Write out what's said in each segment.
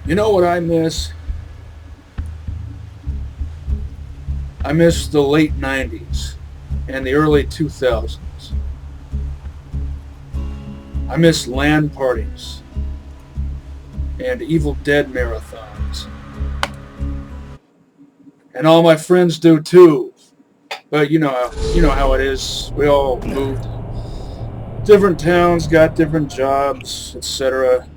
You know what I miss? I miss the late 90s and the early 2000s. I miss LAN parties and Evil Dead marathons. And all my friends do too. But you know how it is. We all moved different towns, got different jobs, etc.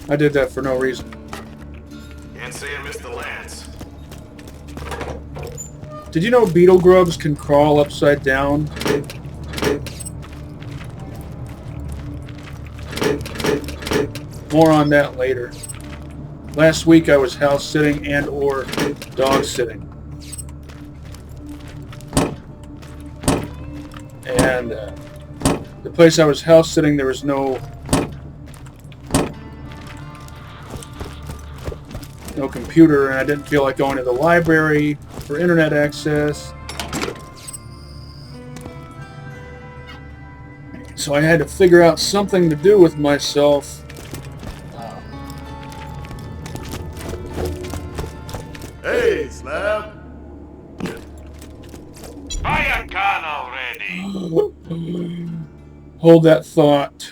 I did that for no reason. Can't say I missed the Lance. Did you know beetle grubs can crawl upside down? More on that later. Last week I was house sitting and or dog sitting. And the place I was house sitting, there was no computer, and I didn't feel like going to the library for internet access. So I had to figure out something to do with myself. Hey, Slab! Buy a gun already! Hold that thought.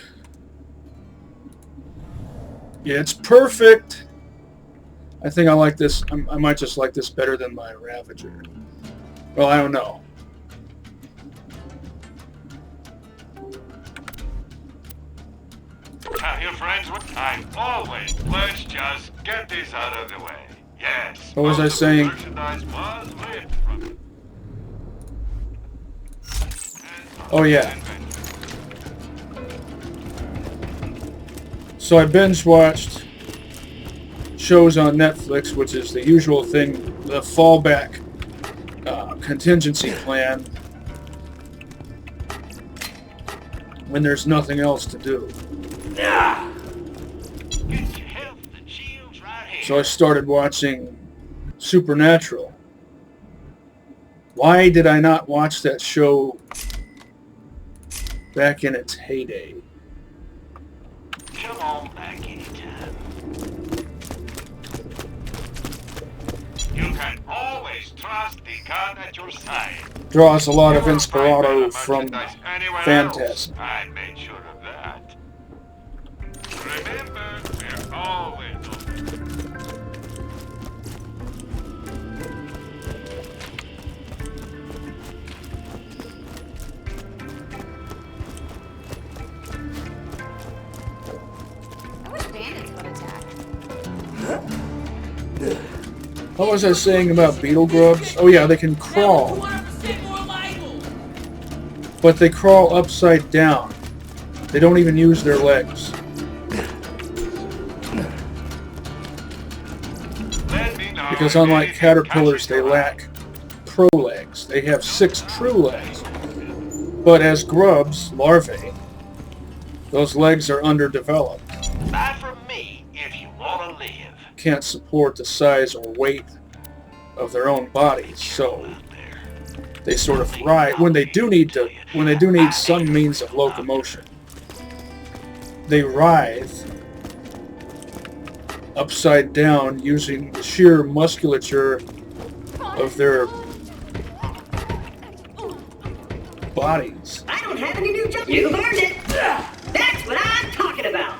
Yeah, it's perfect. I think I like this. I might just like this better than my Ravager. Well, I don't know. Now, your friends, I'm always. Let's just get this out of the way. Yes. What was I saying? Merchandise was ripped from it. Oh yeah. So I binge watched shows on Netflix, which is the usual thing, the fallback contingency plan when there's nothing else to do. So I started watching Supernatural. Why did I not watch that show back in its heyday? Come on back anytime. You can always trust the gun at your side. Draws a lot of inspirato from Phantasm. I made sure of that. Remember, we're always open. I wish bandits would attack. What was I saying about beetle grubs? Oh yeah, they can crawl. But they crawl upside down. They don't even use their legs. Because unlike caterpillars, they lack prolegs. They have 6 true legs. But as grubs, larvae, those legs are underdeveloped. Not for me if you want to live. Can't support the size or weight of their own bodies, so they sort of ride when they do need some means of locomotion. They writhe upside down using the sheer musculature of their bodies. I don't have any new jobs. You learned it. That's what I'm talking about.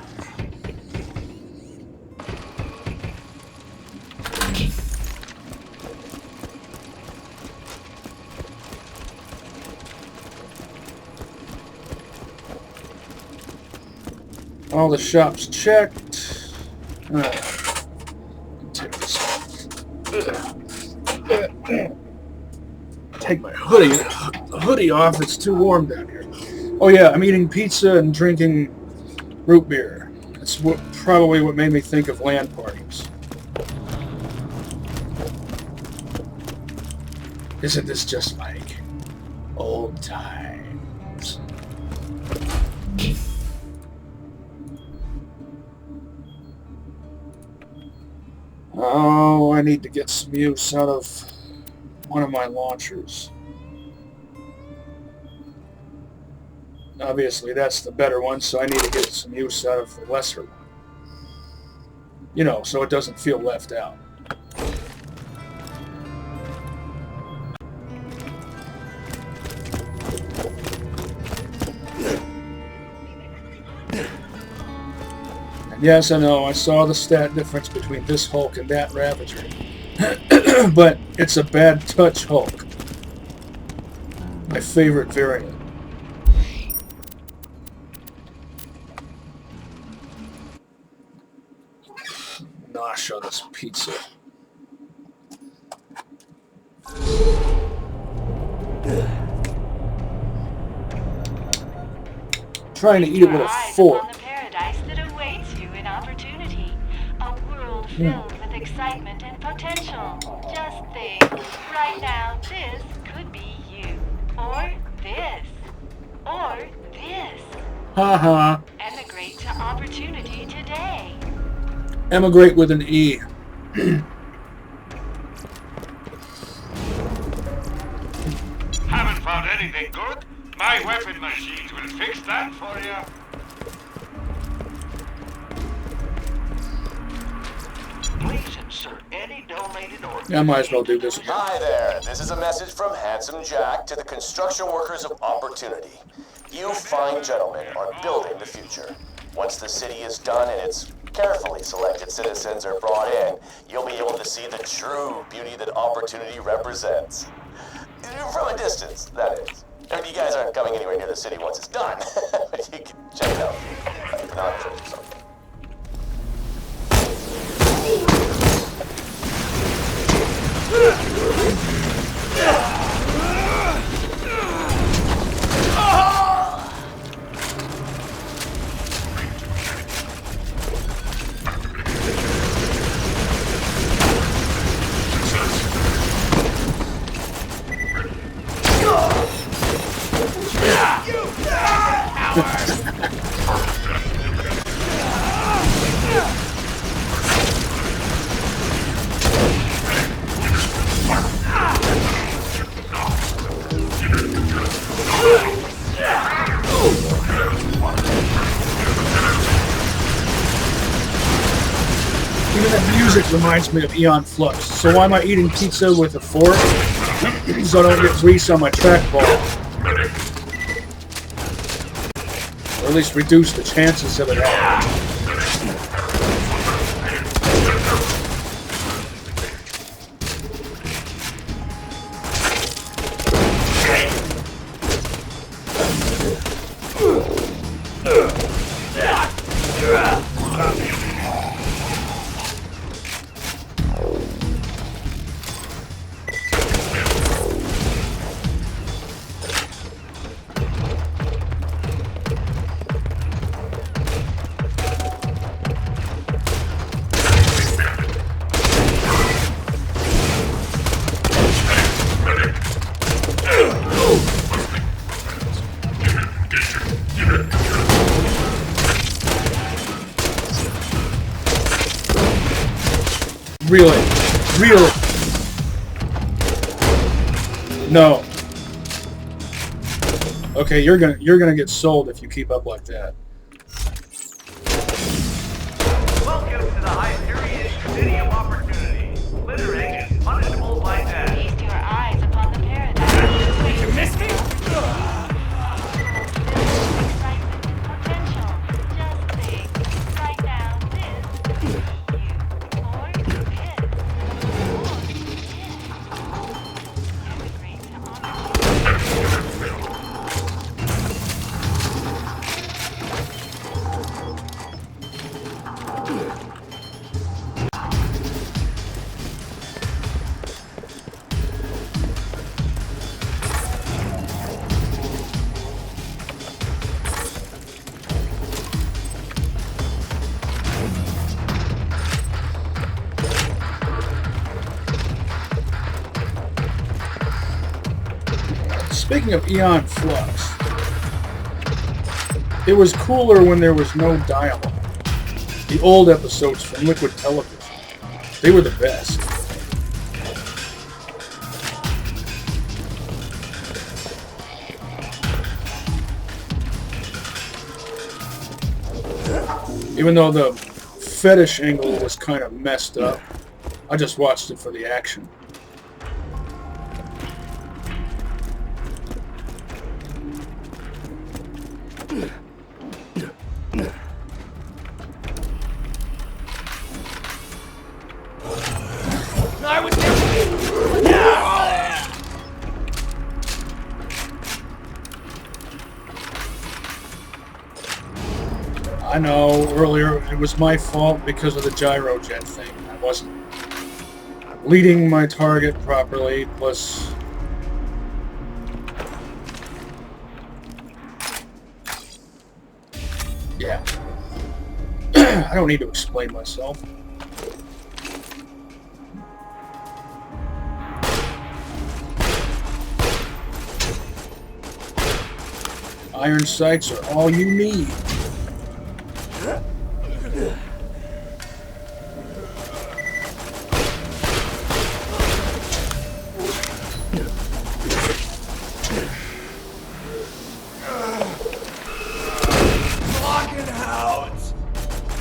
All the shops checked. Take this off. Take my hoodie off. It's too warm down here. Oh yeah, I'm eating pizza and drinking root beer. That's probably what made me think of LAN parties. Isn't this just like old times? Oh, I need to get some use out of one of my launchers. Obviously, that's the better one, so I need to get some use out of the lesser one. You know, so it doesn't feel left out. And yes, I know, I saw the stat difference between this Hulk and that Ravager. But it's a bad touch Hulk. My favorite variant. Nosh on this pizza. Trying to eat it with a fork. The paradise that awaits you in opportunity. A world filled with excitement and potential. Just think, right now, this could be you. Or this. Or this. Haha. Emigrate to opportunity today. Emigrate with an E. Haven't found anything good? My weapon machines will fix that for you. Please insert any donated or... Yeah, I might as well do this again. Hi there. This is a message from Handsome Jack to the construction workers of Opportunity. You fine gentlemen are building the future. Once the city is done and its carefully selected citizens are brought in, you'll be able to see the true beauty that Opportunity represents. From a distance, that is. I mean, you guys aren't coming anywhere near the city once it's done. But you can check it out. Binoculars or something. Even that music reminds me of Eon Flux. So why am I eating pizza with a fork? So I don't get grease on my trackball. Or at least reduce the chances of it happening. Really? Really? No. Okay, you're gonna get sold if you keep up like that. Welcome to the Hyperion City of Opportunity. Littering is punishable by death. Feast your eyes upon the paradise. You missed me? Excitement and potential. Just think, right now, this could be you. Or this. Or this. Emigrate to opportunity. Speaking of Eon Flux, it was cooler when there was no dialogue. The old episodes from Liquid Television, they were the best. Even though the fetish angle was kind of messed up, I just watched it for the action. I know, earlier it was my fault because of the gyrojet thing. I wasn't leading my target properly, plus... Yeah. I don't need to explain myself. Iron sights are all you need.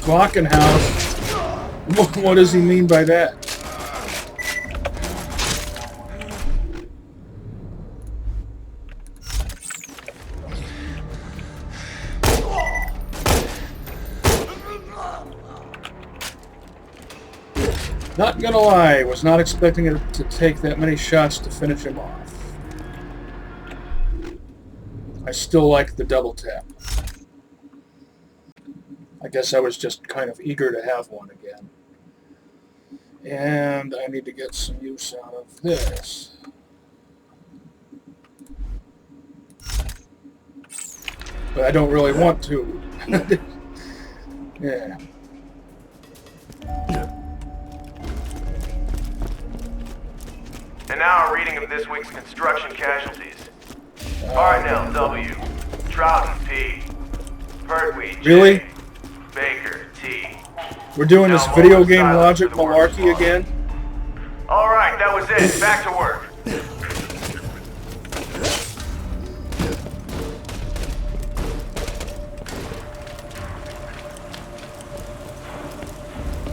Glockenhaus? What does he mean by that? Not gonna lie, was not expecting it to take that many shots to finish him off. I still like the double tap. I guess I was just kind of eager to have one again. And I need to get some use out of this. But I don't really want to. Yeah. And now a reading of this week's construction casualties. Barnell W. Trouton P. Pertwee J. Really? Baker T. We're doing this video game logic malarkey again? Alright, that was it. Back to work.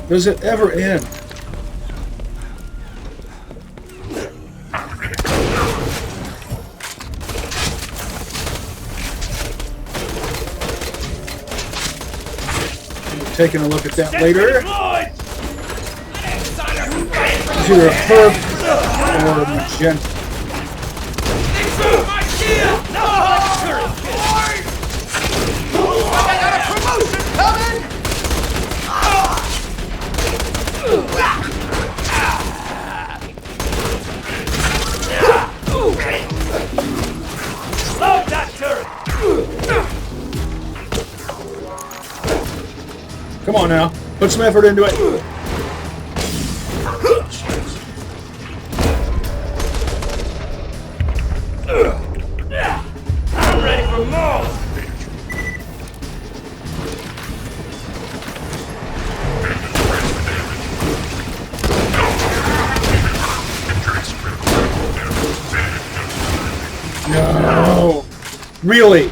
Does it ever end? Taking a look at that later. It's either a perp or a magenta. I got a promotion coming! Load that turret! Come on now, put some effort into it. I'm ready for more! No, really?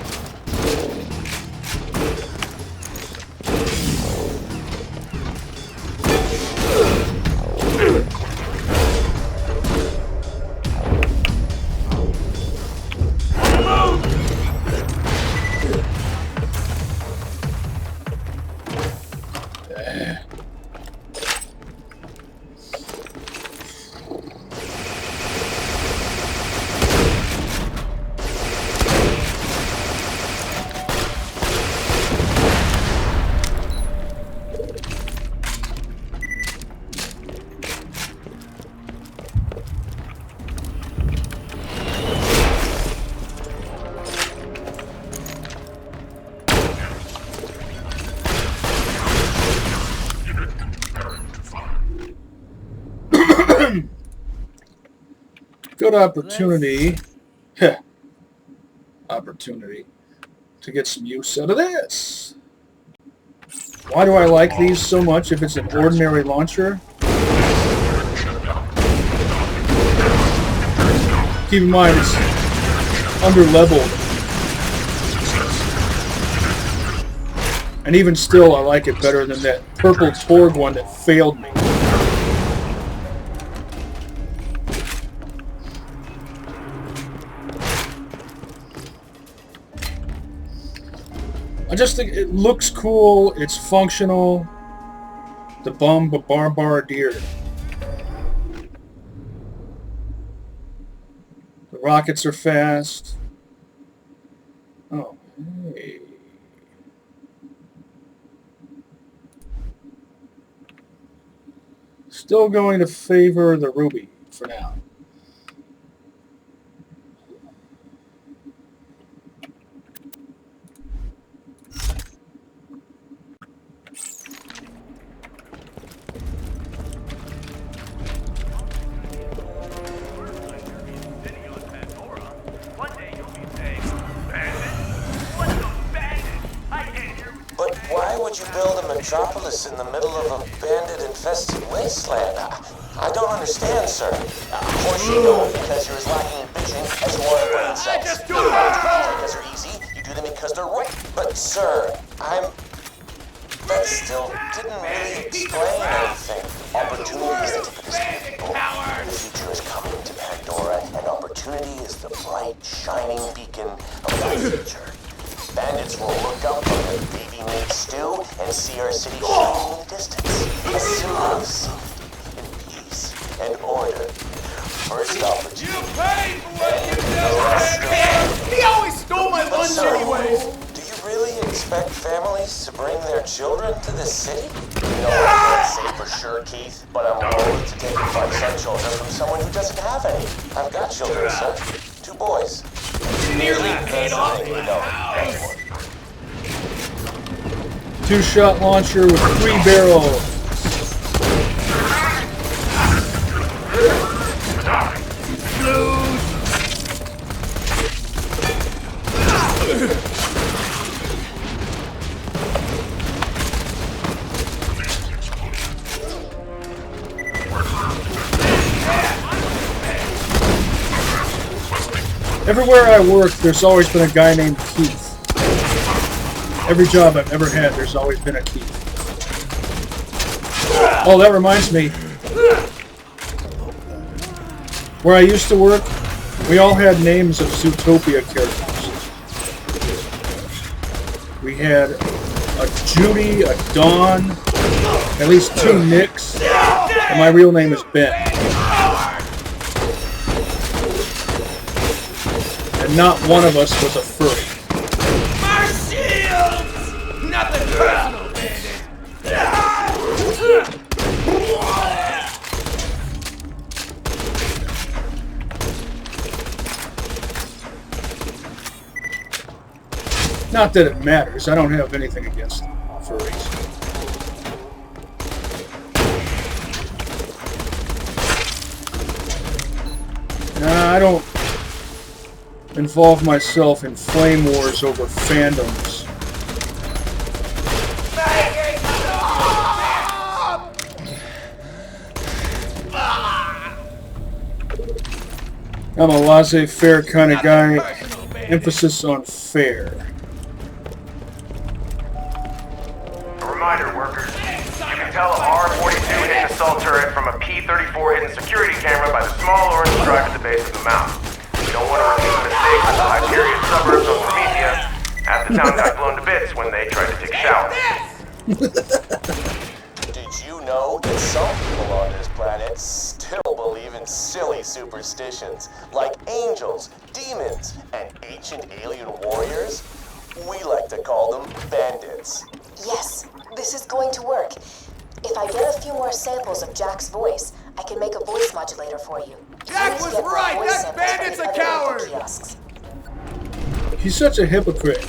Good opportunity. Opportunity to get some use out of this. Why do I like these so much if it's an ordinary launcher? Keep in mind it's under-leveled. And even still, I like it better than that purple Torg one that failed me. I just think it looks cool, it's functional. The Bombardier. The rockets are fast. Oh, hey. Still going to favor the Ruby for now. But why would you build a metropolis in the middle of a bandit-infested wasteland? I don't understand, sir. Of course you don't, because you're as lacking in bitching as you are in brain cells. just do You it! don't do things because they're easy, you do them because they're right. But, sir, that still didn't really explain anything. Opportunity is the ticket to save people. The future is coming to Pandora, and opportunity is the bright, shining beacon of that future. Bandits will look up from their baby-made stew and see our city shining in the distance. A symbol of safety and peace and order. First opportunity. You paid for what you did! He always stole my lunch anyways! Do you really expect families to bring their children to this city? You know, I can't say for sure, Keith, but I'm willing to take advice on children from someone who doesn't have any. I've got children, sir. 2 boys. Nearly paid off my house! 2-shot launcher with 3 barrels. Everywhere I work, there's always been a guy named Keith. Every job I've ever had, there's always been a Keith. Oh, that reminds me. Where I used to work, we all had names of Zootopia characters. We had a Judy, a Dawn, at least 2 Nicks, and my real name is Ben. And not one of us was a furry. My shields! Nothing personal, bandit! Not that it matters. I don't have anything against furries. Nah, I don't involve myself in flame wars over fandoms. I'm a laissez-faire kind of guy. Emphasis on fair. A reminder, workers. You can tell a R42 hit an assault turret from a P34 hidden security camera by the small orange stripe at the base of the mount. You don't want to repeat the mistake with the Hyperion suburbs of Promethea. Half the town got blown to bits when they tried to take a shower. Did you know that some people on this planet still believe in silly superstitions, like angels, demons, and ancient alien warriors? We like to call them bandits. Yes, this is going to work. If I get a few more samples of Jack's voice, I can make a voice modulator for you. Jack was right! That bandit's a coward! Kiosks. He's such a hypocrite.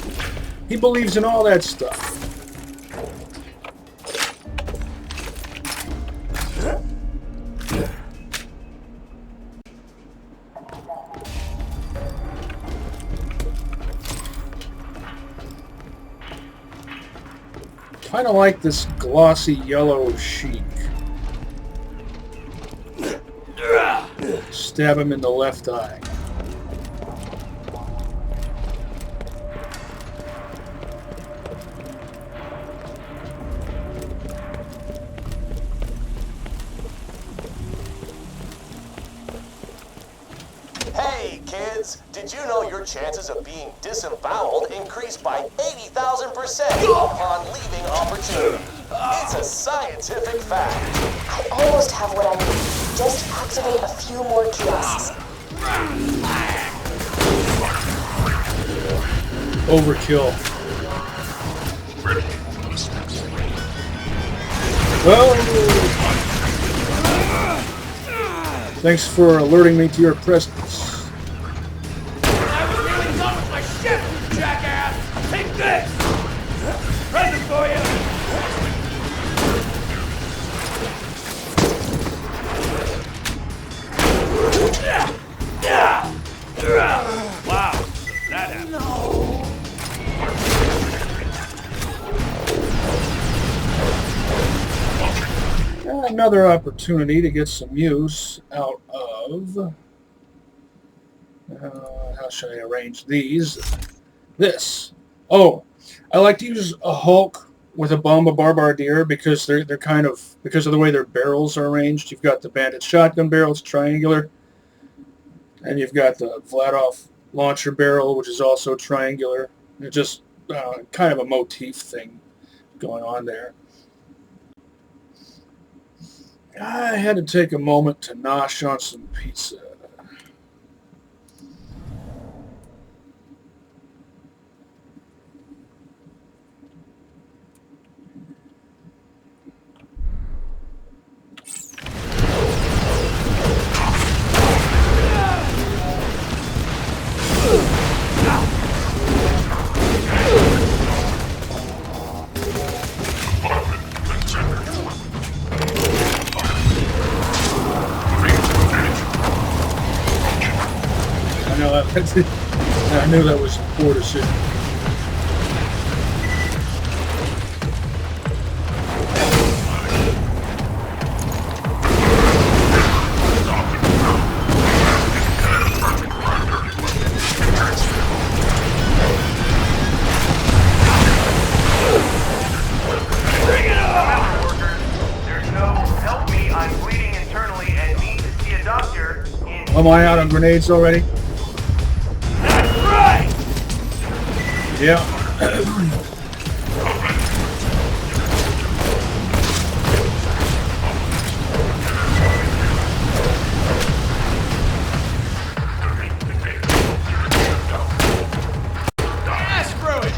He believes in all that stuff. Kind of like this glossy yellow chic. Stab him in the left eye. Kids, did you know your chances of being disemboweled increase by 80,000% upon leaving opportunity? It's a scientific fact. I almost have what I need. Just activate a few more kiosks. Overkill. Well, thanks for alerting me to your presence. I was nearly done with my shift, you jackass! Take this! Present for you! Wow, that happened. No. Another opportunity to get some use out of... how should I arrange these? This. Oh, I like to use a Hulk with a Bomba Bombardier because they're kind of, because of the way their barrels are arranged. You've got the Bandit shotgun barrel, it's triangular. And you've got the Vladov launcher barrel, which is also triangular. It's just kind of a motif thing going on there. I had to take a moment to nosh on some pizza. I knew that was a poor decision. Am I out on grenades already? That's right! Yeah. Screw it!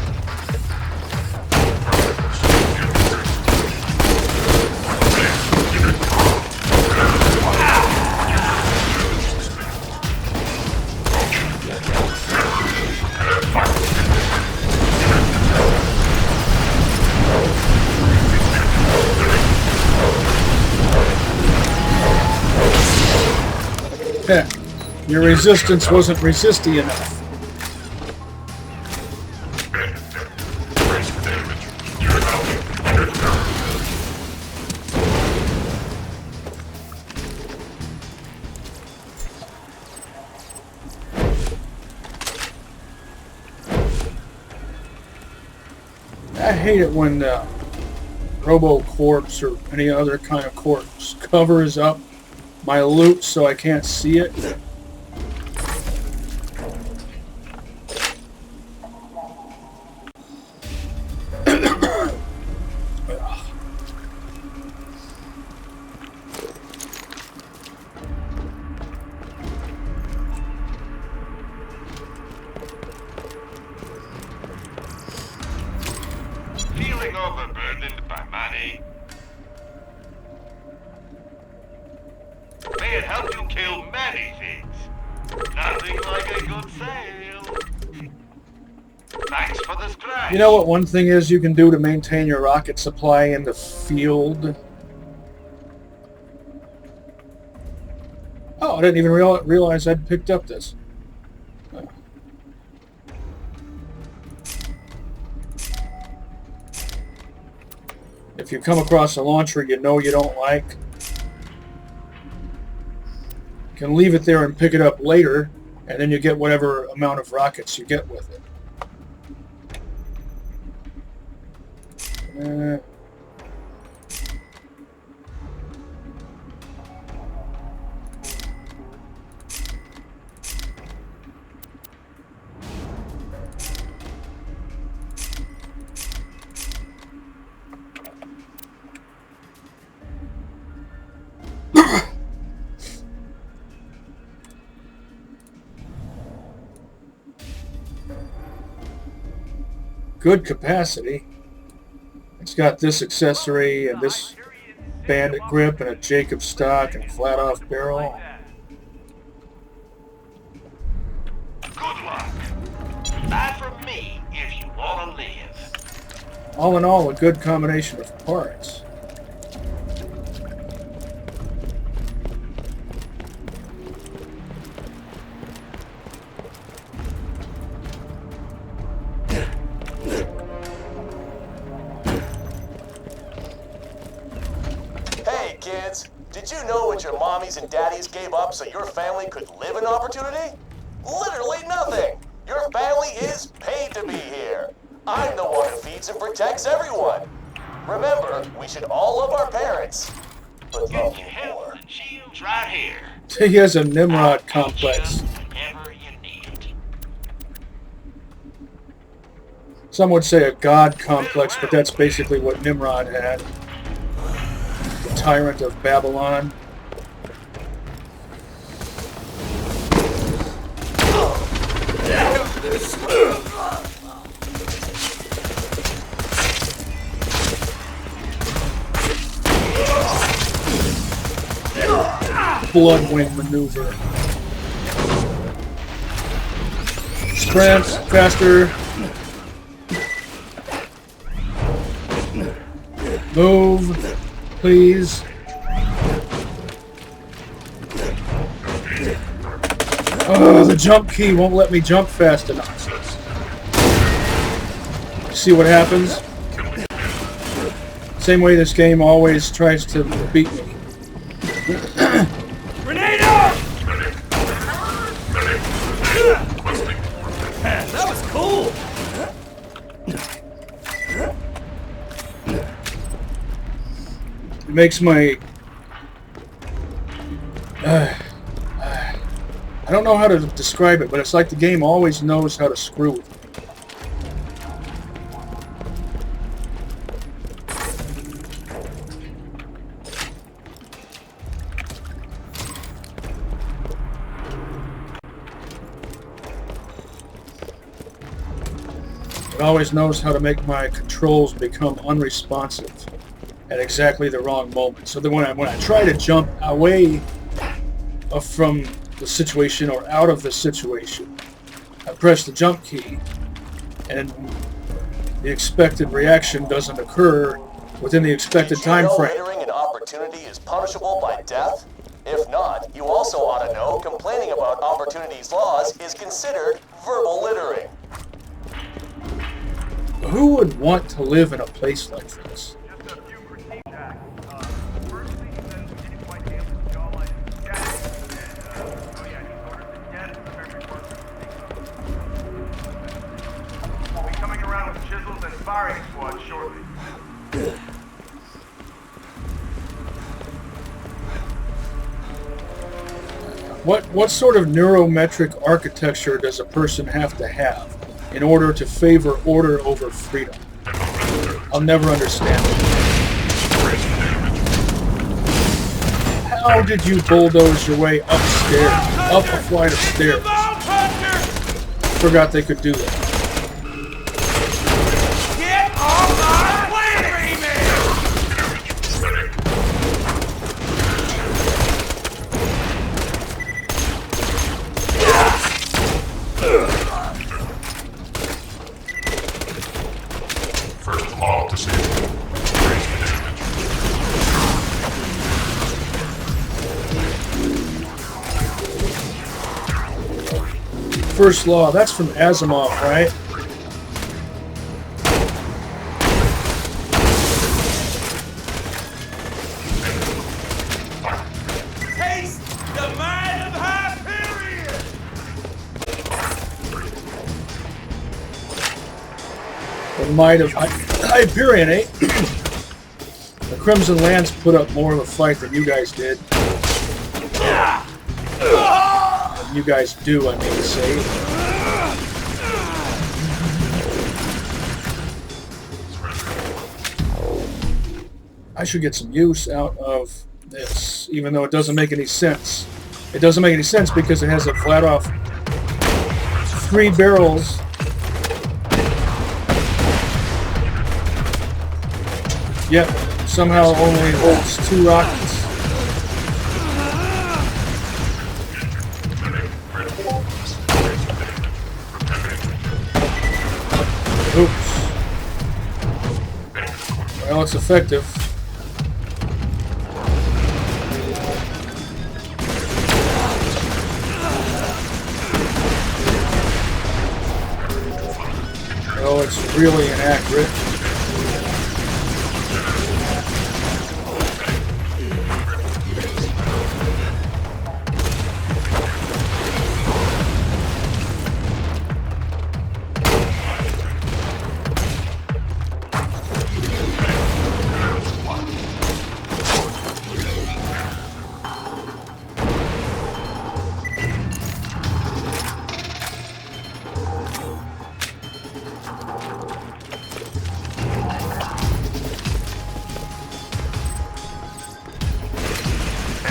Your resistance wasn't resisty enough. I hate it when Robo-Corpse or any other kind of corpse covers up my loot so I can't see it. Feeling overburdened by money? May it help you kill many things. Nothing like a good sale. Thanks for the scratch. You know what one thing is you can do to maintain your rocket supply in the field? Oh, I didn't even realize I'd picked up this. If you come across a launcher you know you don't like, you can leave it there and pick it up later, and then you get whatever amount of rockets you get with it. good capacity. It's got this accessory and this bandit grip and a Jacob stock and a flat off barrel. Good luck. Buy from me if you want to live. All in all, a good combination of parts. Hey, kids, did you know what your mommies and daddies gave up so your family could live in opportunity? Literally nothing. Your family is paid to be here. I'm the one who feeds and protects everyone. Remember, we should all love our parents, but love you more. Shields right here. He has a Nimrod complex. Whenever you need it. Some would say a god complex, but that's basically what Nimrod had. The tyrant of Babylon. Bloodwing maneuver. Sprint, faster. Move, please. Oh, the jump key won't let me jump fast enough. See what happens? Same way this game always tries to beat me. Grenade out! That was cool! It makes my... I don't know how to describe it, but it's like the game always knows how to screw with me. It always knows how to make my controls become unresponsive at exactly the wrong moment. So that when I try to jump away from the situation or out of the situation, I press the jump key, and the expected reaction doesn't occur within the expected time frame. Did you know littering an opportunity is punishable by death? If not, you also ought to know complaining about opportunities laws is considered verbal littering. Who would want to live in a place like this? Just a few critique acts. First thing says we didn't quite be able to jaw like oh yeah, he ordered the dead for the memory workers. We'll be coming around with chisels and firing squad shortly. What sort of neurometric architecture does a person have to have in order to favor order over freedom? I'll never understand it. How did you bulldoze your way upstairs, up a flight of stairs? Forgot they could do that. Get off my planet, man! First law to safety. First law, that's from Asimov, right? Taste the might of Hyperion! The might of Hyperion, eh? The Crimson Lance put up more of a fight than you guys did. You guys do, I mean to say. I should get some use out of this, even though it doesn't make any sense. It doesn't make any sense because it has a flat-off 3 barrels Yep, somehow only holds 2 rockets. Oops. Well, it's effective. Oh, it's really inaccurate.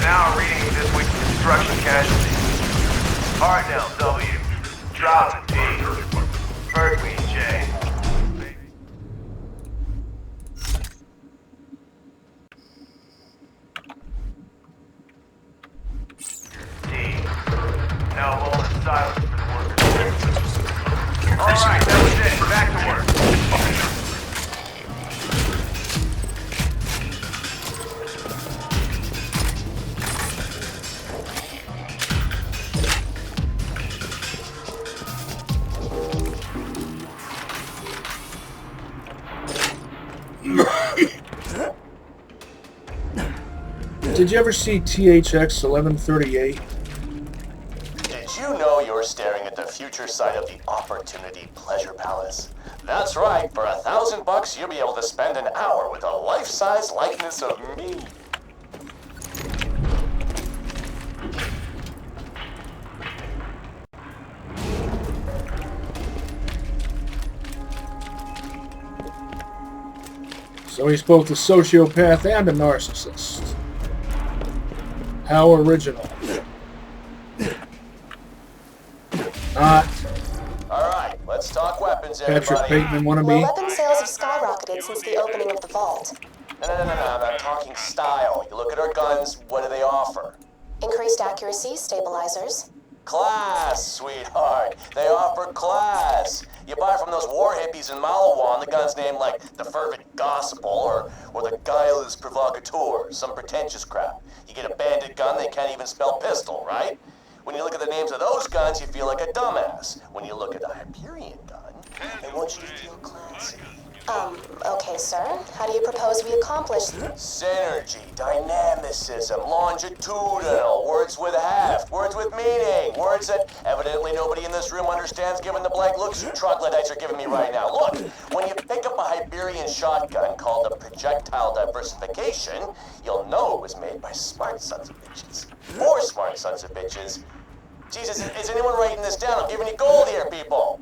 Now reading this week's construction casualties. Hartnell, W. Drop D. Berkeley, J. D. Now hold in silence for the workers. Alright, that was it. Back to work. Did you ever see THX 1138? Did you know you're staring at the future side of the Opportunity Pleasure Palace? That's right, for $1,000 you'll be able to spend an hour with a life-size likeness of me. So he's both a sociopath and a narcissist. How original. Not. Alright, let's talk weapons, everybody. Patrick Bateman wannabe. Well, weapon sales have skyrocketed since the opening of the vault. No, I'm not talking style. You look at our guns, what do they offer? Increased accuracy, stabilizers. Class, sweetheart. They offer class. You buy from those war hippies in Malawan, the gun's named like the Fervent Gospel or the Guileless Provocateur, some pretentious crap. You get a bandit gun, they can't even spell pistol, right? When you look at the names of those guns, you feel like a dumbass. When you look at the Hyperion gun, they want you to feel classy. Okay, sir. How do you propose we accomplish? Synergy, dynamicism, longitudinal, words with heft, words with meaning, words that evidently nobody in this room understands given the blank looks you troglodytes are giving me right now. Look, when you pick up a Hyperion shotgun called a projectile diversification, you'll know it was made by smart sons of bitches. For smart sons of bitches. Jesus, is anyone writing this down? I'm giving you gold here, people.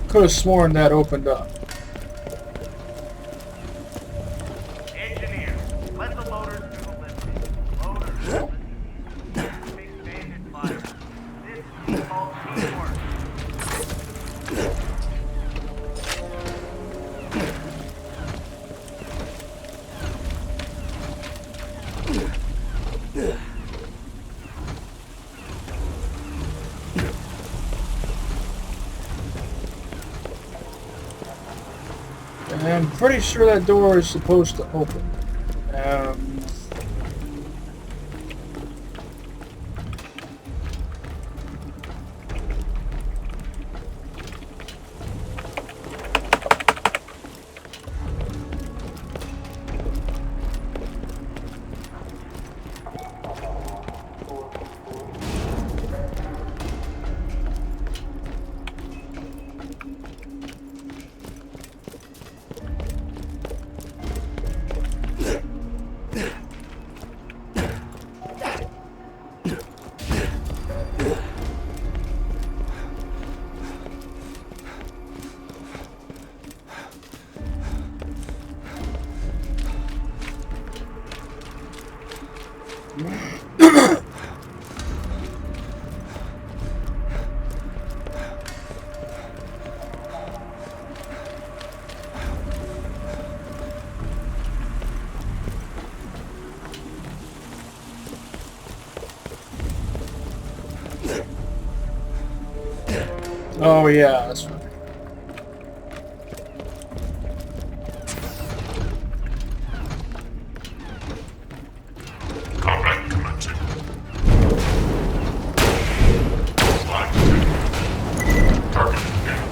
Could have sworn that opened up. Engineer, let the loaders do the lifting. Loaders, face bandit fire. This is called teamwork. I'm pretty sure that door is supposed to open. Oh yeah, that's right. Combat commencing. Line. Target down.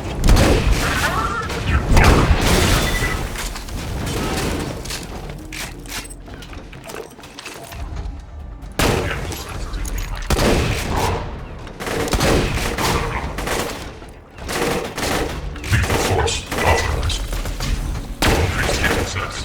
Force authorized. Increased access.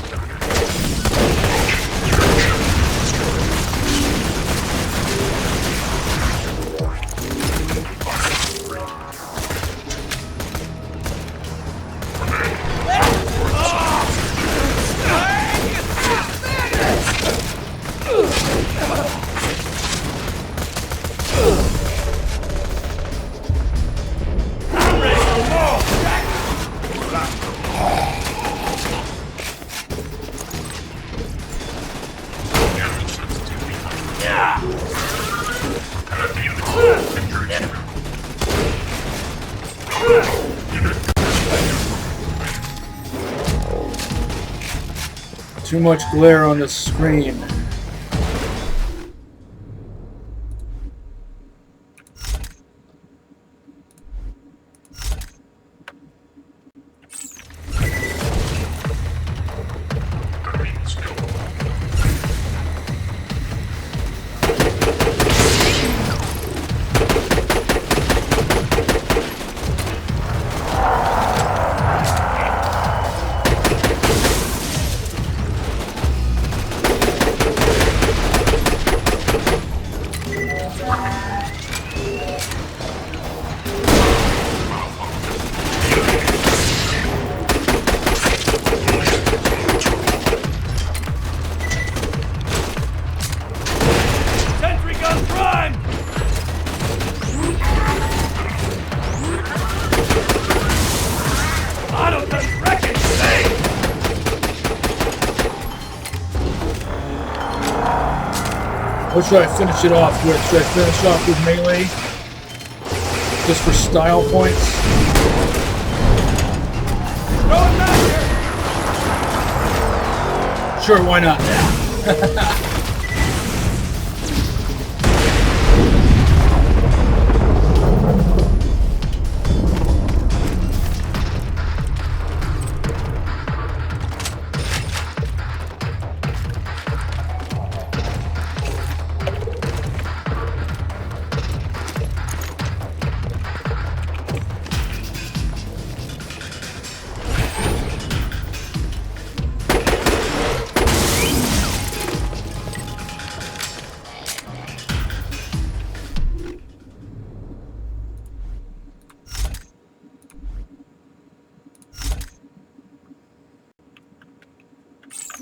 Too much glare on the screen. Sentry gun prime! Autogun wrecking safe! What should I finish it off with? Should I finish off with melee? Just for style points? Throw it back here! Sure, why not?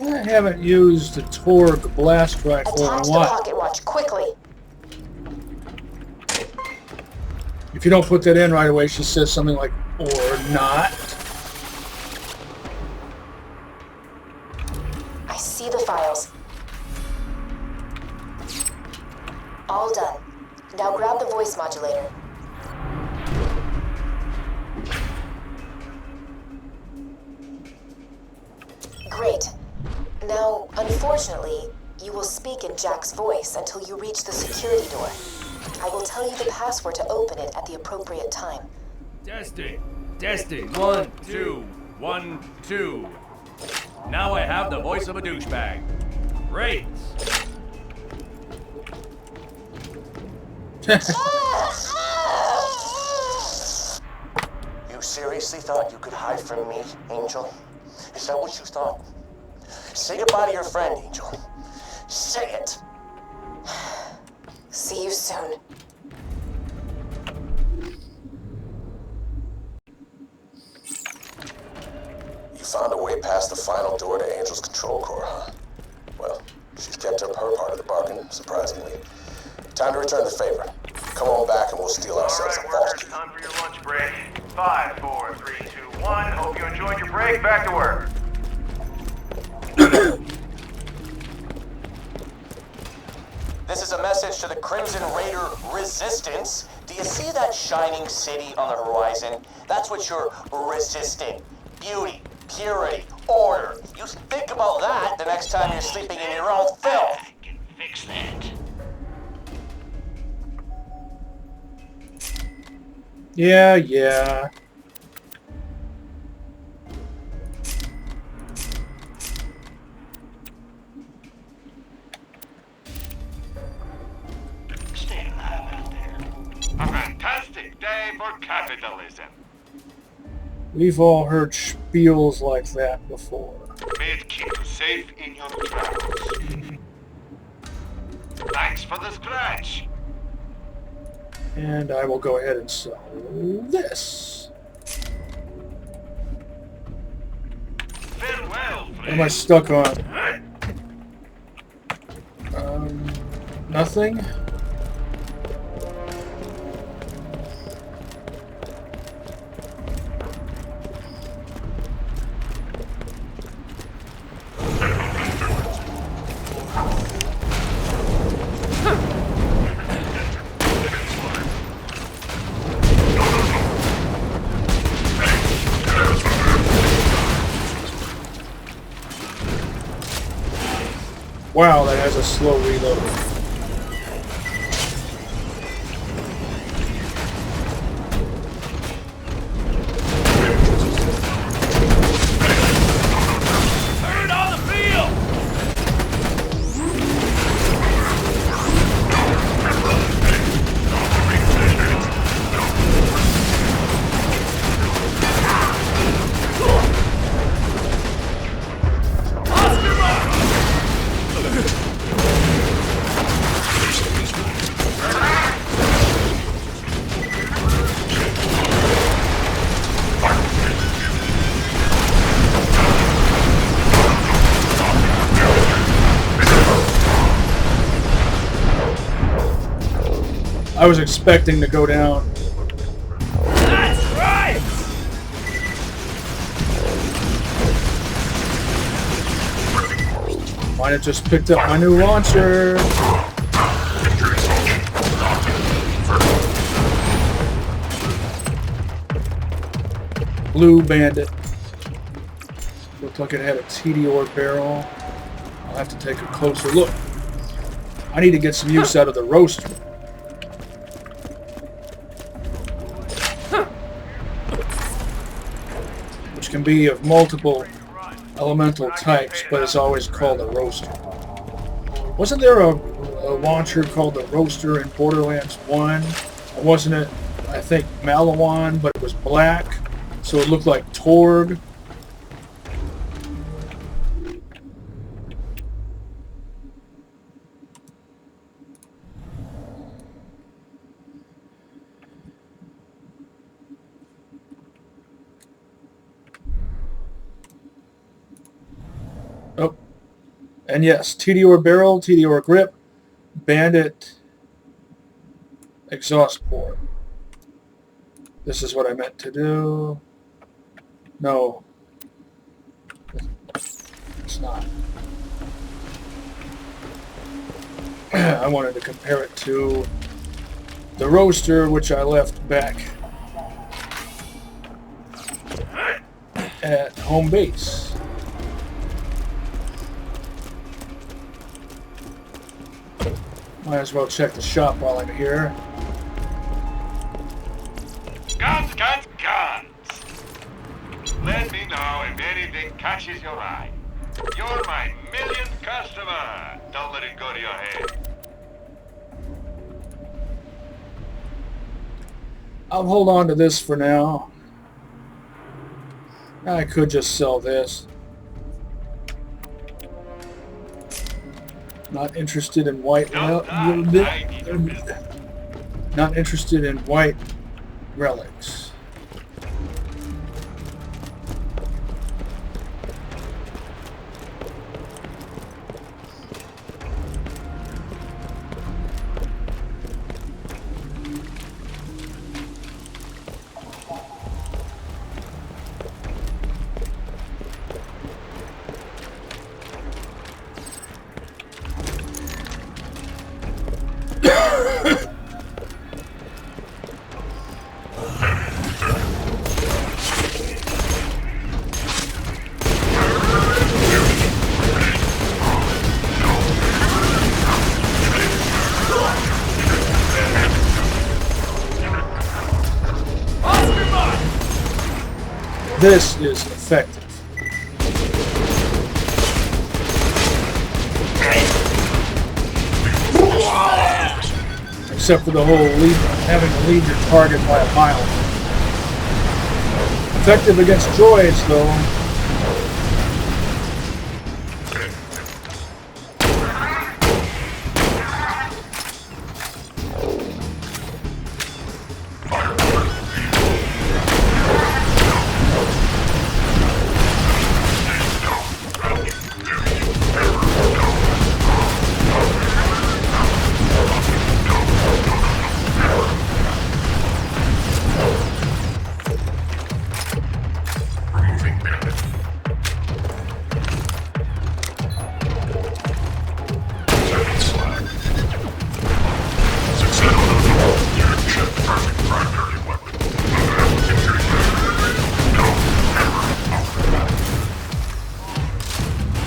I haven't used the Torgue blast rifle in a Attach the while. pocket watch quickly. If you don't put that in right away, she says something like, or not. I see the files. All done. Now grab the voice modulator. Great. Now, unfortunately, you will speak in Jack's voice until you reach the security door. I will tell you the password to open it at the appropriate time. Testing. Testing. 1, 2, 1, 2. Now I have the voice of a douchebag. Great. You seriously thought you could hide from me, Angel? Is that what you thought? Say goodbye to your friend, Angel. Say it! See you soon. You found a way past the final door to Angel's control core, huh? Well, She's kept up her part of the bargain, surprisingly. Time to return the favor. Come on back and we'll steal ourselves a Alright, false workers, key. time for your lunch break. 5, 4, 3, 2, 1. Hope you enjoyed your break. Back to work. This is a message to the Crimson Raider Resistance. Do you see that shining city on the horizon? That's what you're resisting. Beauty, purity, order. You think about that the next time you're sleeping in your own filth. I can fix that. Yeah. Stay alive out there. A fantastic day for capitalism. We've all heard spiels like that before. May it keep you safe in your travels. Thanks for the scratch. And I will go ahead and sell this. Farewell, What am I stuck on? Nothing? Wow, that has a slow reload. Turn on the field! I was expecting to go down. That's right! Might have just picked up my new launcher. Blue Bandit. Looked like it had a TDOR barrel. I'll have to take a closer look. I need to get some use out of the roaster. Which can be of multiple elemental types, but it's always called a roaster. Wasn't there a launcher called the roaster in Borderlands 1? Or wasn't it, I think, Malawan, but it was black, so it looked like Torg? Oh, and yes, TDOR barrel, TDOR grip, Bandit exhaust port. This is what I meant to do. No, it's not. I wanted to compare it to the roaster, which I left back at home base. Might as well check the shop while I'm here. Guns, guns, guns! Let me know if anything catches your eye. You're my millionth customer. Don't let it go to your head. I'll hold on to this for now. I could just sell this. Not interested in white. Not interested in white relics. This is effective. Except for the whole having to lead your target by a mile. Effective against droids, though.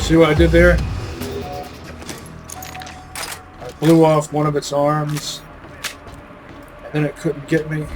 See what I did there? I blew off one of its arms, and then it couldn't get me.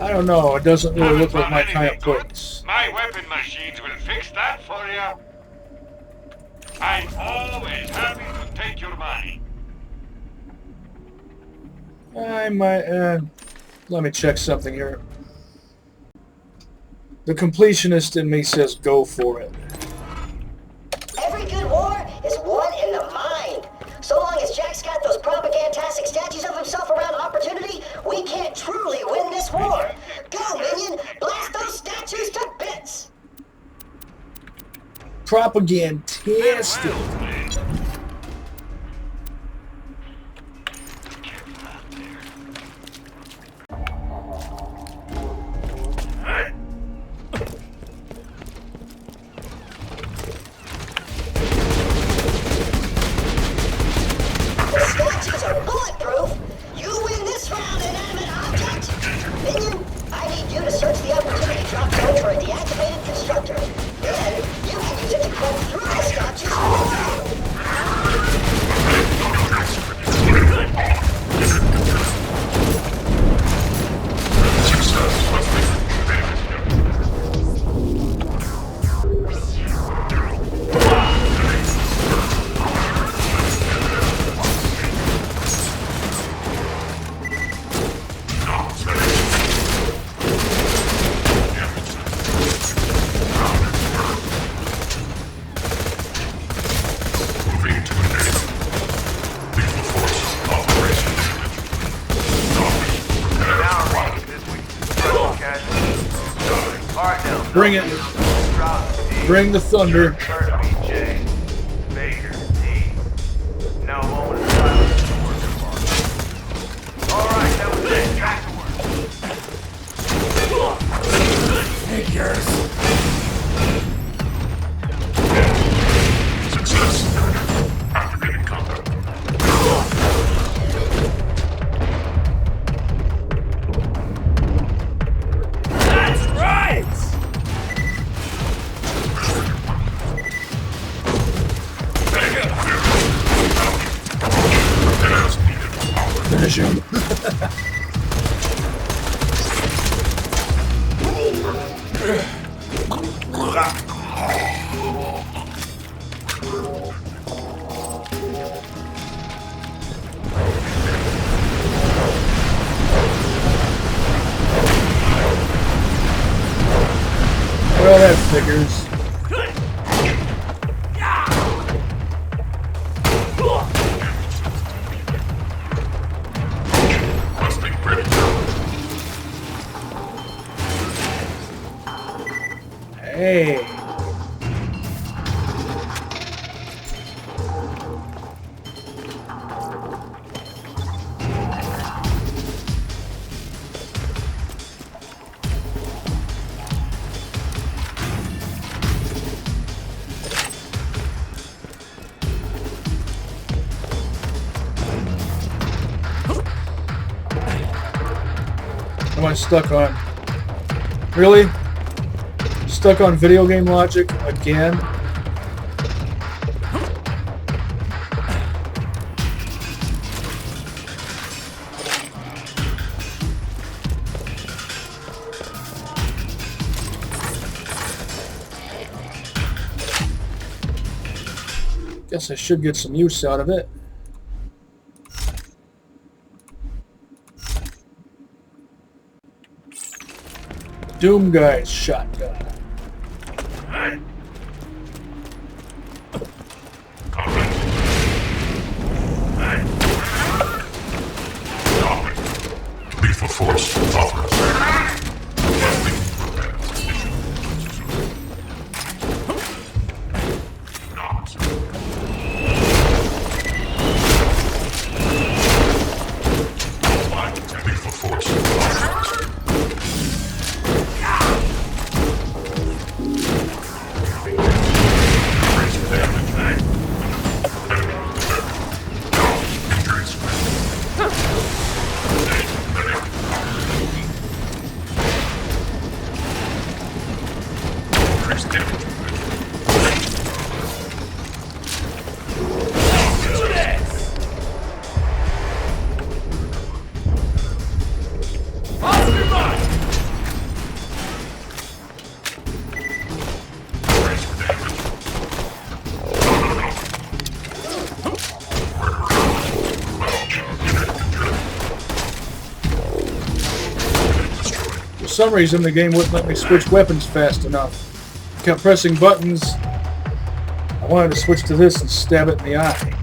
I don't know. It doesn't really look like my kind of place. My weapon machines will fix that for you. I'm always happy to take your money. I might. Let me check something here. The completionist in me says go for it. Every good war is won in the mind. So long as Jack's got those propagantastic statues of himself around opportunity, we can't truly win this war. Go, minion! Blast those statues to bits! Propagantastic. Bring it. Bring the thunder. Well, that figures. Hey. Am I stuck on? Really? Stuck on video game logic again? Guess I should get some use out of it. Doom Guy's shotgun. Lethal force authorized. Lethal force authorized. For some reason, the game wouldn't let me switch weapons fast enough. Kept pressing buttons. I wanted to switch to this and stab it in the eye.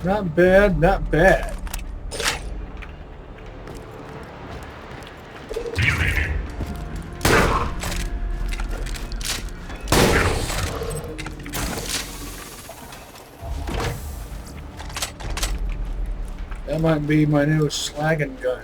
Not bad, not bad. That might be my new slagging gun.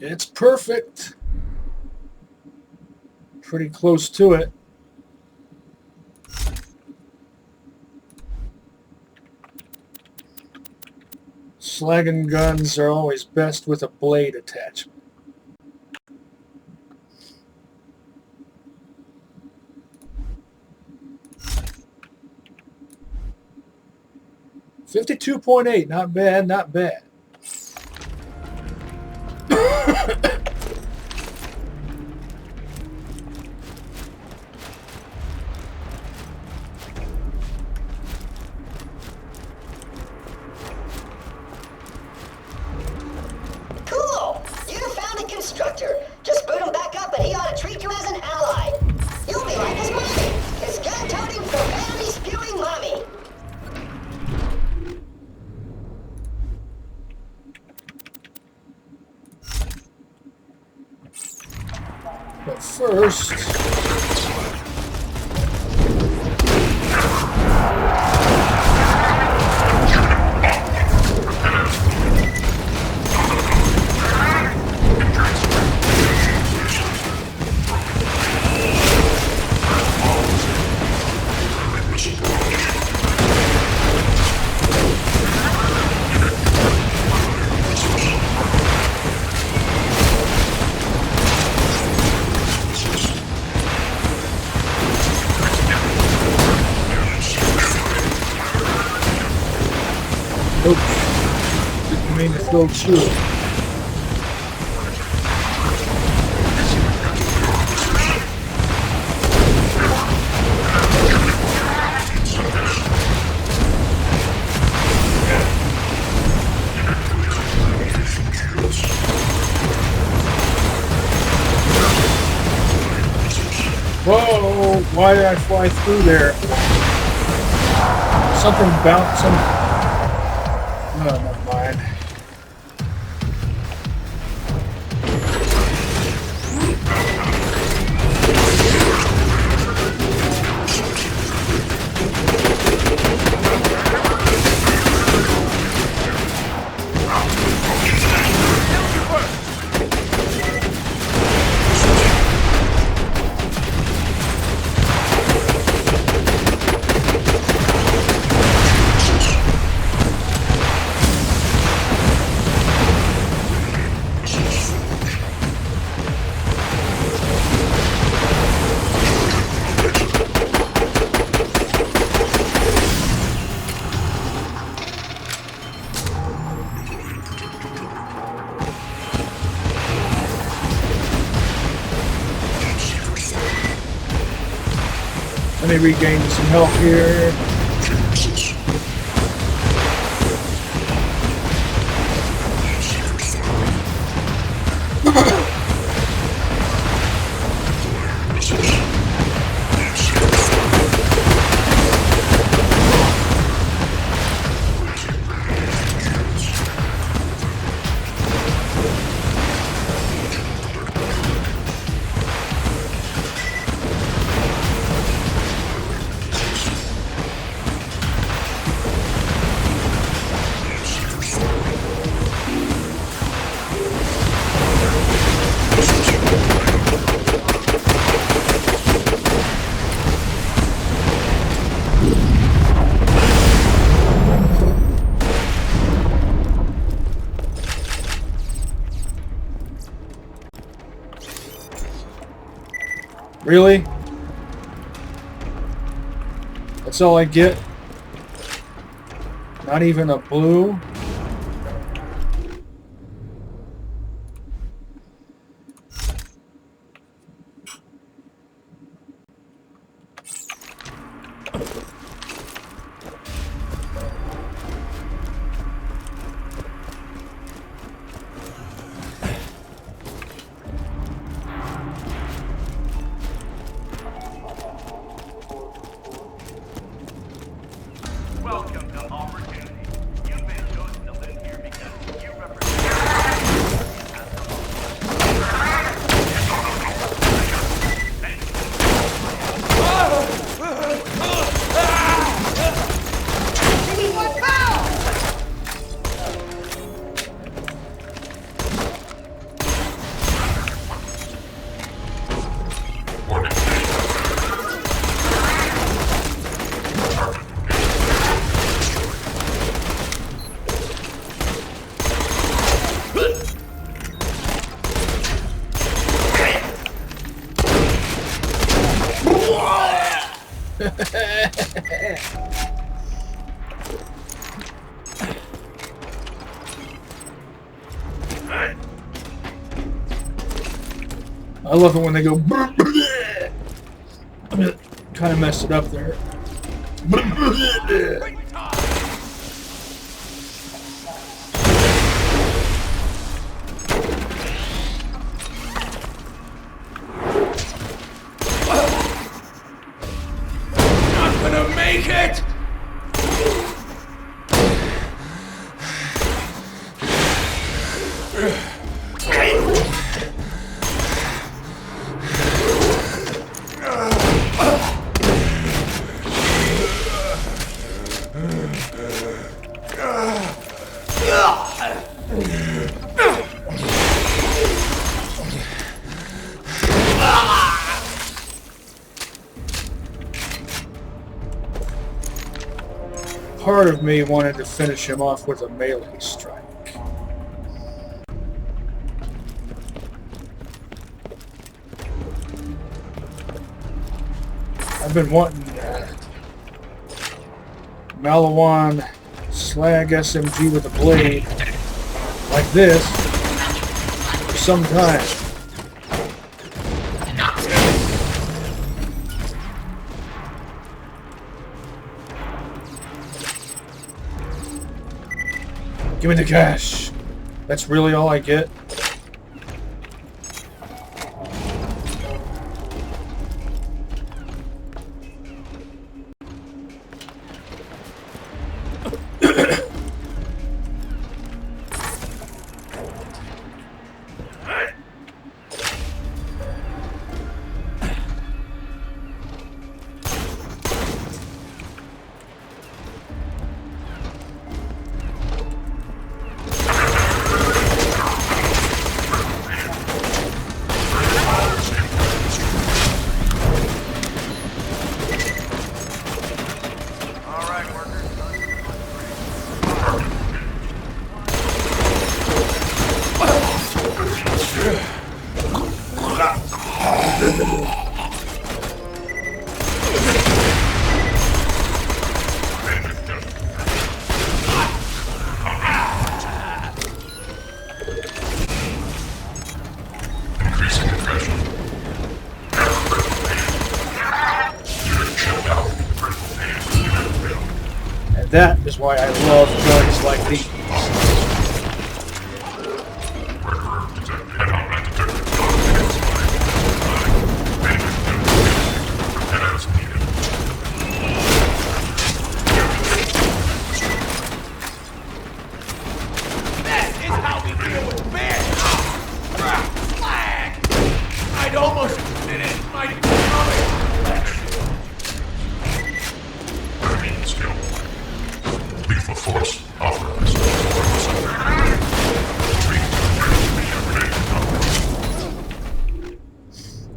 It's perfect. Pretty close to it. Slagging guns are always best with a blade attachment. $52.8, not bad, not bad. But first... Oops. Didn't mean to throw through. Whoa! Why did I fly through there? Something bounced. Oh, never mind. Let me regain some health here. Really? That's all I get? Not even a blue? Welcome to Opportunity. You've been chosen to live here because you represent... I love it when they go. Kind of messed it up there. Not gonna make it! part of me wanted to finish him off with a melee strike. I've been wanting Malawan Slag SMG with a blade like this for some time. Give me the cash. That's really all I get. That is why I love guns like these. This is how we deal with bears! Flag! I'd almost finished my stomach! Skill. Lethal force authorized.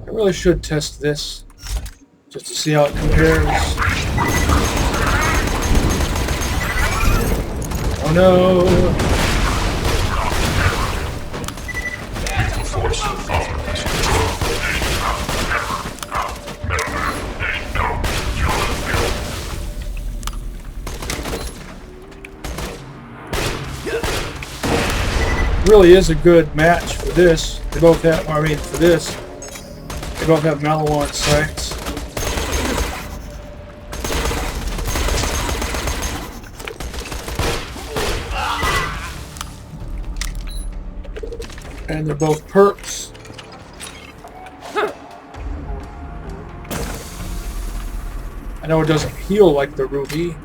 I really should test this just to see how it compares. Oh no! Lethal force authorized. Really is a good match for this. They both have, I mean, for this, they both have Malawan sights. And they're both perks. I know it doesn't heal like the Ruby.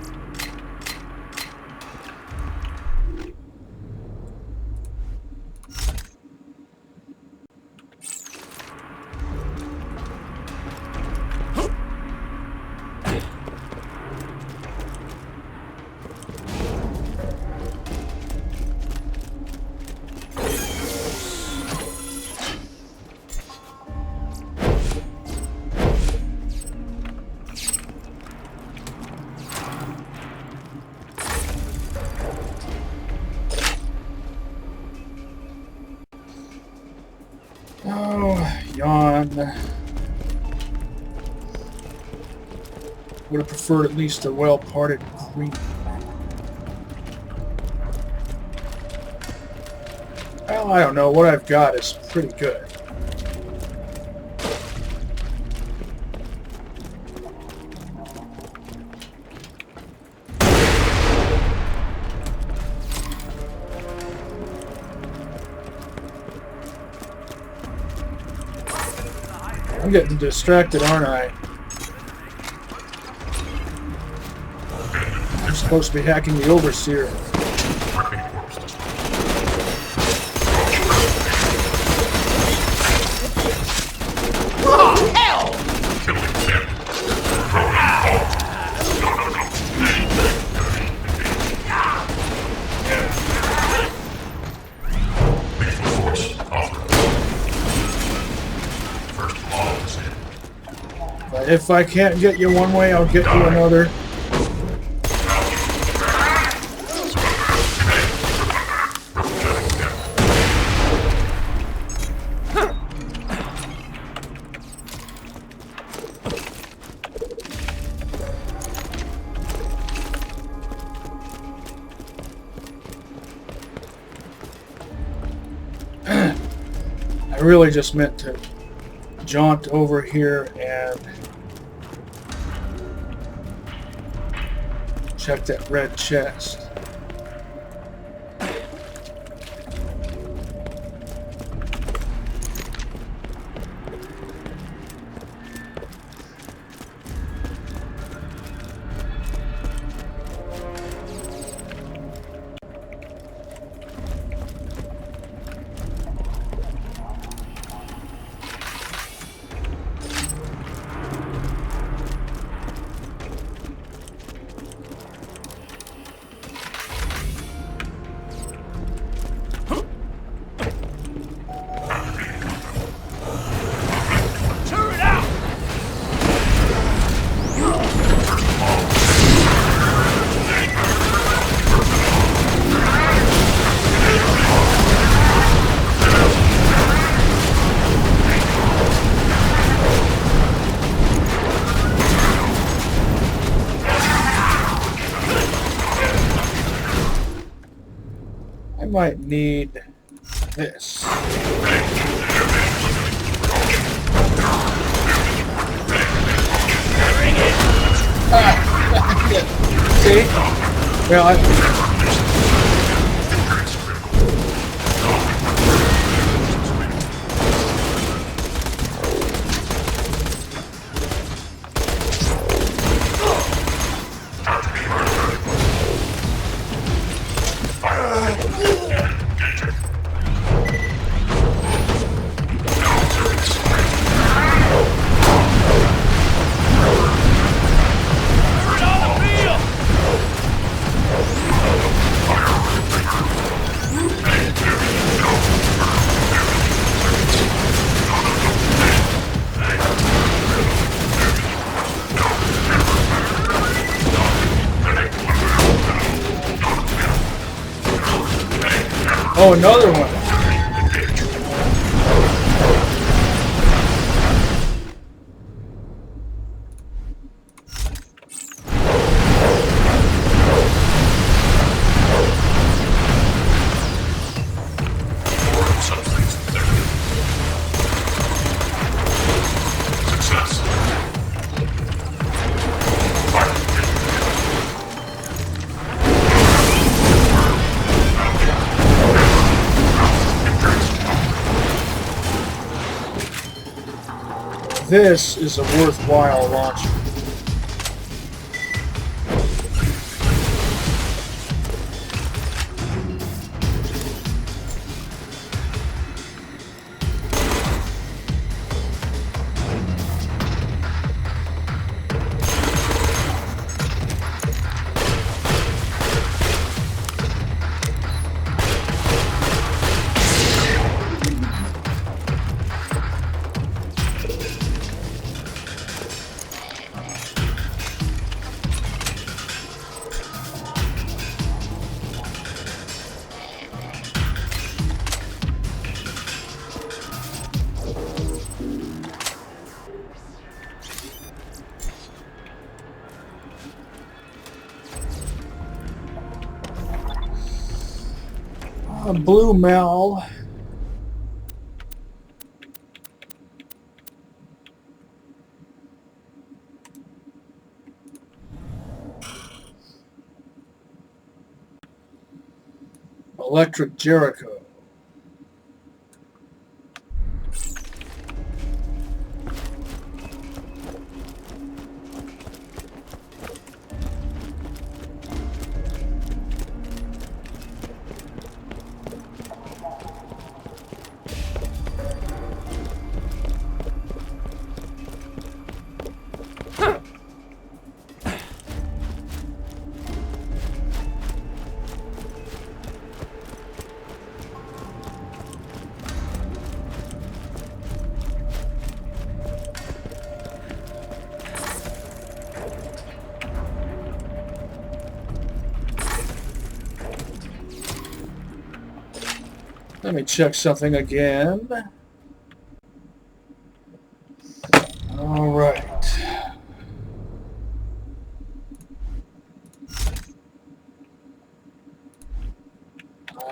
Oh, yawn. Would have preferred at least a well-parted cream. Well, I don't know. What I've got is pretty good. I'm getting distracted, aren't I? I'm supposed to be hacking the Overseer. Oh, hell! But if I can't get you one way, I'll get you another. I really just meant to jaunt over here and check that red chest. I might need this. See? Well, oh, another one. This is a worthwhile launcher. A blue Mal. Electric Jericho. Let me check something again. All right.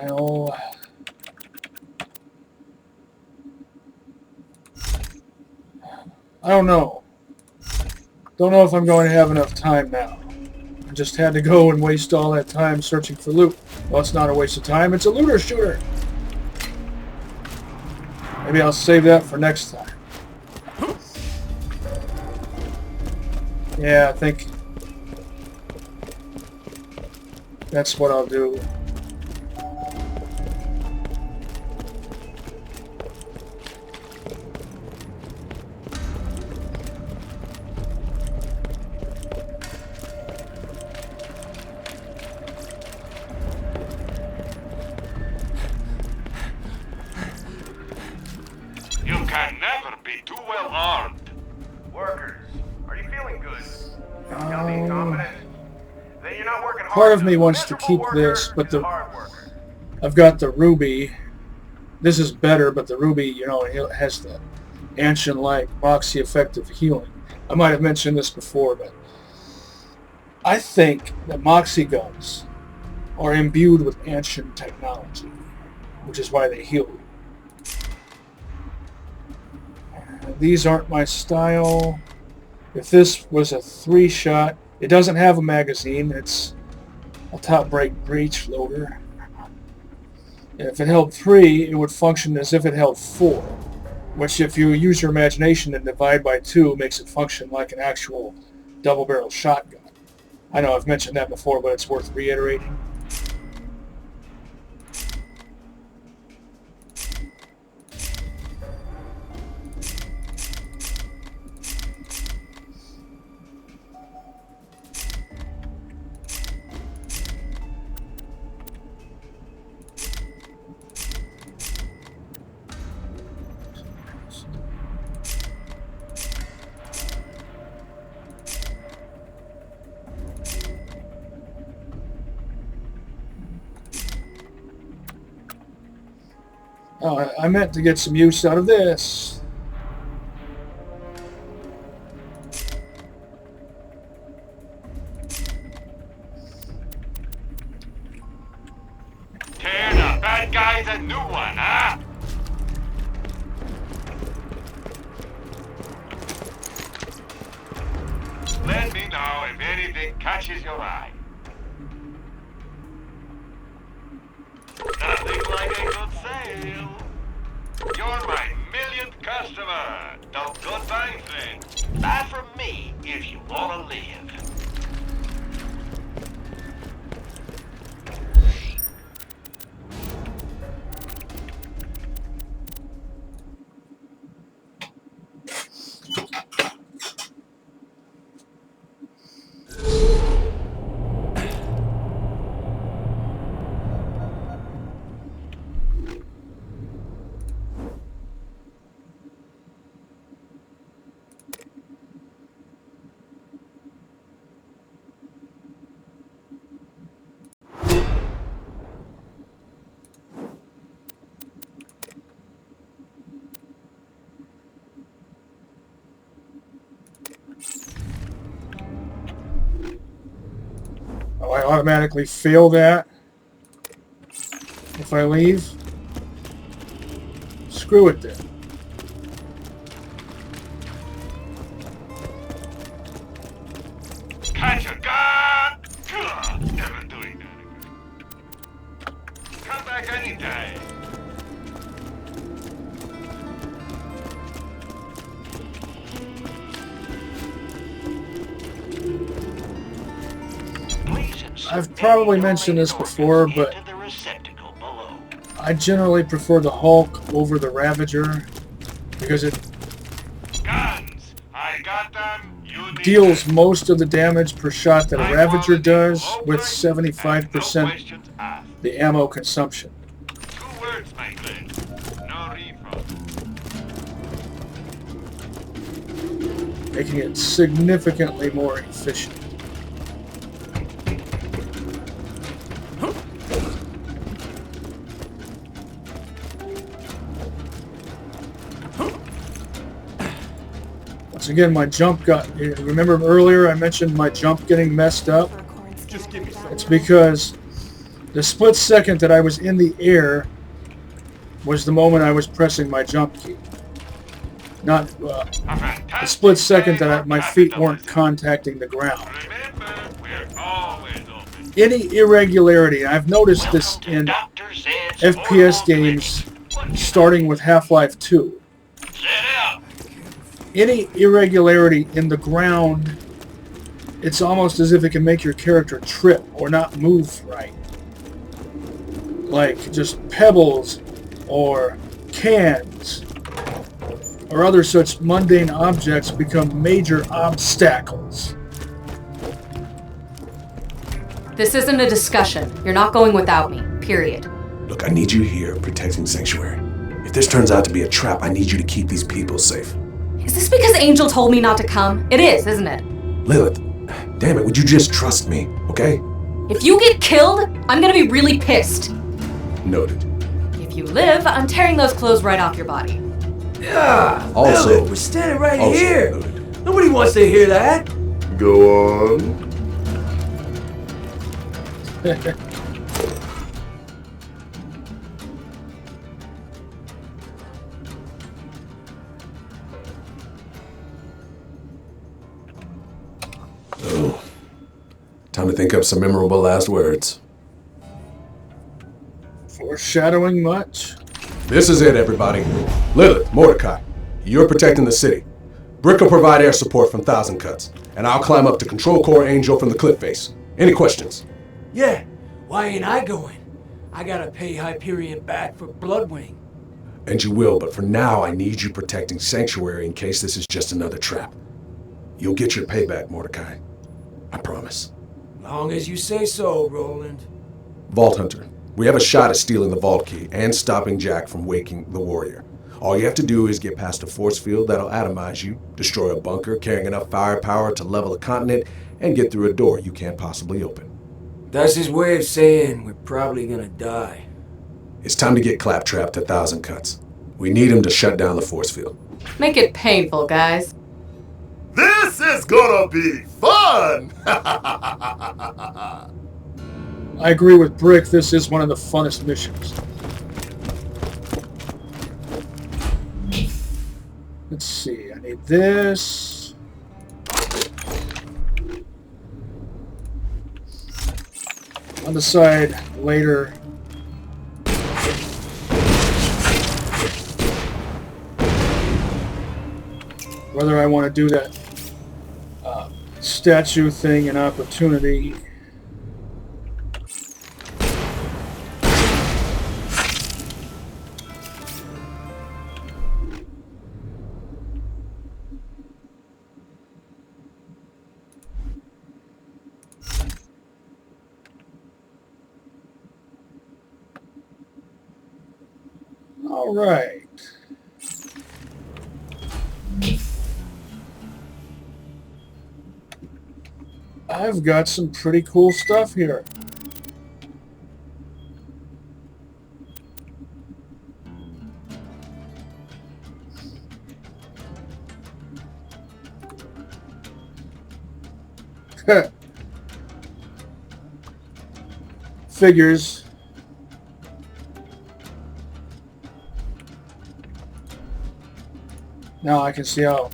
I'll I don't know. Don't know if I'm going to have enough time now. I just had to go and waste all that time searching for loot. Well, it's not a waste of time. It's a looter shooter. Maybe I'll save that for next time. Yeah, I think that's what I'll do. You can never be too well armed. Workers, are you feeling good? Y'all being confident? Then you're not working hard. Part of me enough. wants to Miserable keep worker this, but is the a hard worker. I've got the ruby. This is better, but the ruby, you know, it has the ancient-like moxie effect of healing. I might have mentioned this before, but I think that moxie guns are imbued with ancient technology, which is why they heal you. These aren't my style. If this was a 3-shot, it doesn't have a magazine. It's a top breach loader. And if it held 3, it would function as if it held 4, which if you use your imagination and divide by 2, makes it function like an actual double-barrel shotgun. I know I've mentioned that before, but it's worth reiterating. Oh, I meant to get some use out of this. Tear the bad guys a new one, huh? Let me know if anything catches your eye. Nothing like a good sale. You're my millionth customer. Don't goodbye, friend. Buy from me if you want to live. Oh, I automatically fail that if I leave. Screw it then. Catch a gun! Ugh, never doing that. Come back anytime. I've probably mentioned this before, but I generally prefer the Hulk over the Ravager because it Guns! I got them. You need deals them. most of the damage per shot that a I Ravager wanted does you with open 75% and no questions asked. the ammo consumption. 2 words, my friend. No refund. Making it significantly more efficient. Once again, my jump got... Remember earlier I mentioned my jump getting messed up? Just give me some. It's because the split second that I was in the air was the moment I was pressing my jump key. Not a split second that my feet weren't contacting the ground. Remember, we're always open. Any irregularity, and I've noticed this in FPS games starting with Half-Life 2. Any irregularity in the ground, it's almost as if it can make your character trip or not move right. Like just pebbles or cans or other such mundane objects become major obstacles. This isn't a discussion. You're not going without me, period. Look, I need you here protecting Sanctuary. If this turns out to be a trap, I need you to keep these people safe. Is this because Angel told me not to come? It is, isn't it? Lilith, damn it, would you just trust me, okay? If you get killed, I'm gonna be really pissed. Noted. If you live, I'm tearing those clothes right off your body. Yeah, Also, Lilith, we're standing right here. Noted. Nobody wants to hear that. Go on. Oh, time to think up some memorable last words. Foreshadowing much? This is it, everybody. Lilith, Mordecai, you're protecting the city. Brick will provide air support from Thousand Cuts, and I'll climb up to Control Core Angel from the cliff face. Any questions? Yeah, why ain't I going? I gotta pay Hyperion back for Bloodwing. And you will, but for now I need you protecting Sanctuary in case this is just another trap. You'll get your payback, Mordecai. I promise. Long as you say so, Roland. Vault Hunter, we have a shot at stealing the vault key and stopping Jack from waking the warrior. All you have to do is get past a force field that'll atomize you, destroy a bunker carrying enough firepower to level a continent, and get through a door you can't possibly open. That's his way of saying we're probably gonna die. It's time to get Claptrap to Thousand Cuts. We need him to shut down the force field. Make it painful, guys. This is gonna be fun! I agree with Brick, this is one of the funnest missions. Let's see, I need this. I'll decide later. Whether I want to do that statue thing in Opportunity. All right. I've got some pretty cool stuff here. Figures. Now I can see how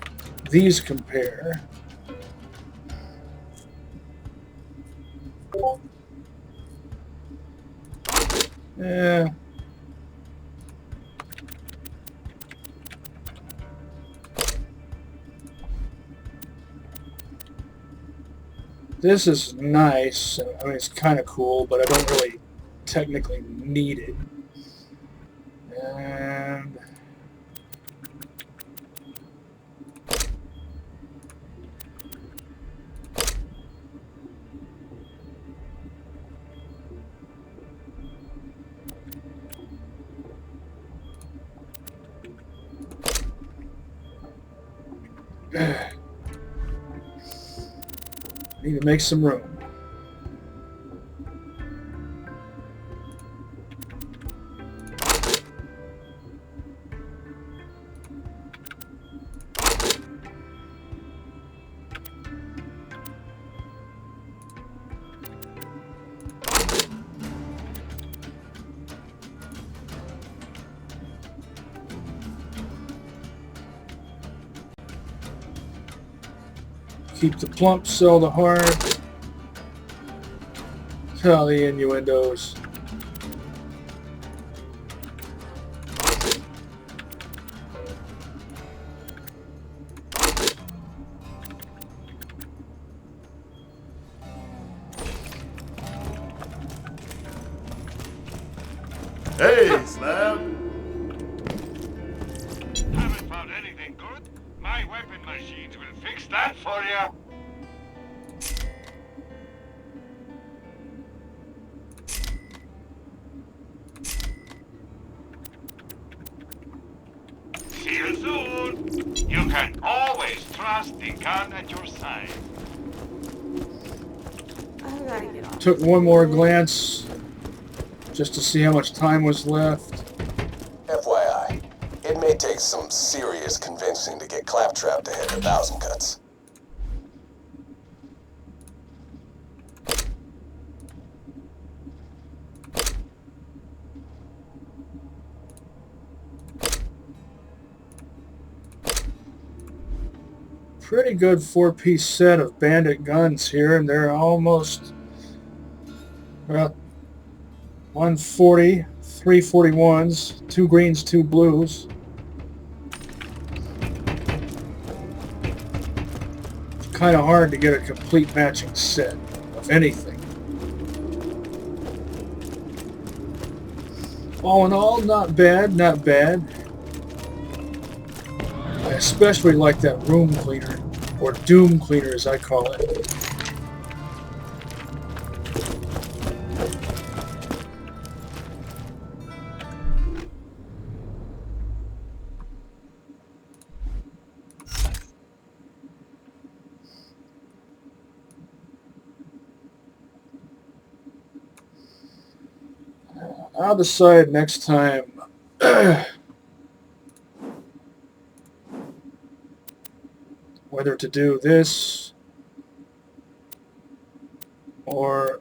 these compare. Yeah. This is nice. I mean, it's kind of cool, but I don't really technically need it. And need to make some room. Keep the plump, sell the hard. Tell the innuendos. Hey, Slab. Haven't found anything good? My weapon machines will fix that for you. See you soon. You can always trust the gun at your side. I gotta get off. Took one more glance just to see how much time was left. FYI, it may take some serious convincing to get Claptrap to hit 1,000 cuts. Pretty good 4-piece set of bandit guns here, and they're almost about 140, 341s, 2 greens, 2 blues. Kind of hard to get a complete matching set of anything. All in all, not bad, not bad. I especially like that room cleaner, or doom cleaner as I call it. I'll decide next time whether to do this or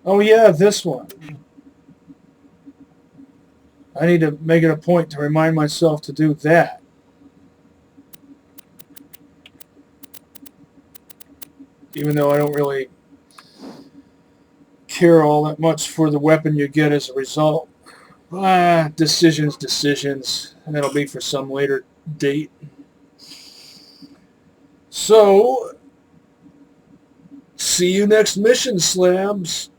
oh yeah, this one. I need to make it a point to remind myself to do that. Even though I don't really care all that much for the weapon you get as a result. Decisions. And that'll be for some later date. So, see you next mission, slabs.